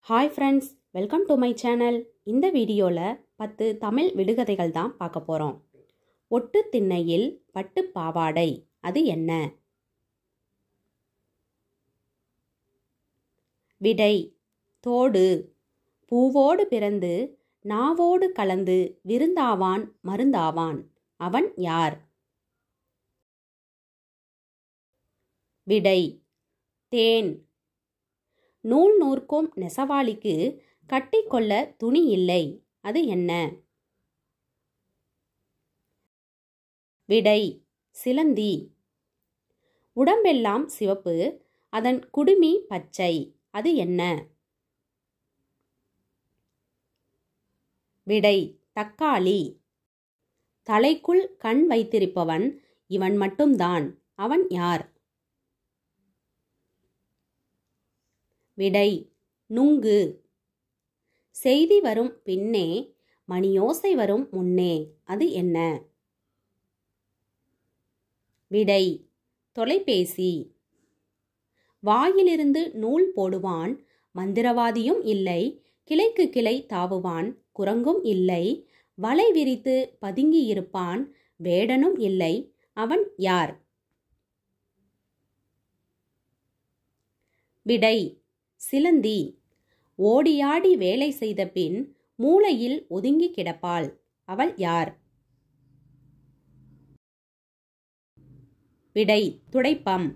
Hi friends, welcome to my channel. இந்த வீடியோவில் 10 தமிழ் விடுகதைகள் தான் பார்க்க போகிறோம். ஒட்டு திண்ணையில் பட்டு பாவாடை, அது என்ன? விடை தோடு. பூவோடு பிறந்து நாவோடு கலந்து விருந்தாவான் மருந்தாவான், அவன் யார்? விடை தேன். நூல் நூற்கும் நெசவாளிக்கு கட்டிக்கொள்ள துணி இல்லை, அது என்ன? விடை சிலந்தி. உடம்பெல்லாம் சிவப்பு, அதன் குடுமி பச்சை, அது என்ன? விடை தக்காளி. தலைக்குள் கண் வைத்திருப்பவன் இவன் மட்டும்தான், அவன் யார்? விடை நுங்கு. செய்தி வரும் பின்னே மணியோசை வரும் முன்னே, அது என்ன? விடை தொலைபேசி. வாயிலிருந்து நூல் போடுவான், மந்திரவாதியும் இல்லை, கிளைக்கு கிளை தாவுவான், குரங்கும் இல்லை, வலை விரித்து பதுங்கியிருப்பான், வேடனும் இல்லை, அவன் யார்? விடை சிலந்தி. ஓடியாடி வேலை செய்த பின் மூலையில் ஒதுங்கி கிடப்பாள், அவள் யார்? விடை துடைப்பம்.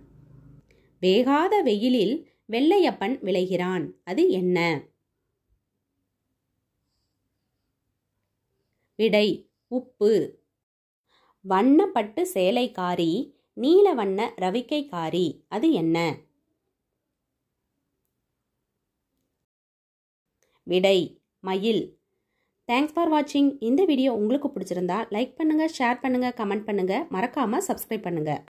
வேகாத வெயிலில் வெள்ளையப்பன் விளைகிறான், அது என்ன? விடை உப்பு. வண்ணப்பட்டு சேலைக்காரி, நீல வண்ண ரவிக்கைக்காரி, அது என்ன? விடை மயில். தேங்க்ஸ் ஃபார் வாட்சிங். இந்த வீடியோ உங்களுக்கு பிடிச்சிருந்தா லைக் பண்ணுங்க, ஷேர் பண்ணுங்க, கமெண்ட் பண்ணுங்க, மறக்காம சப்ஸ்கிரைப் பண்ணுங்க.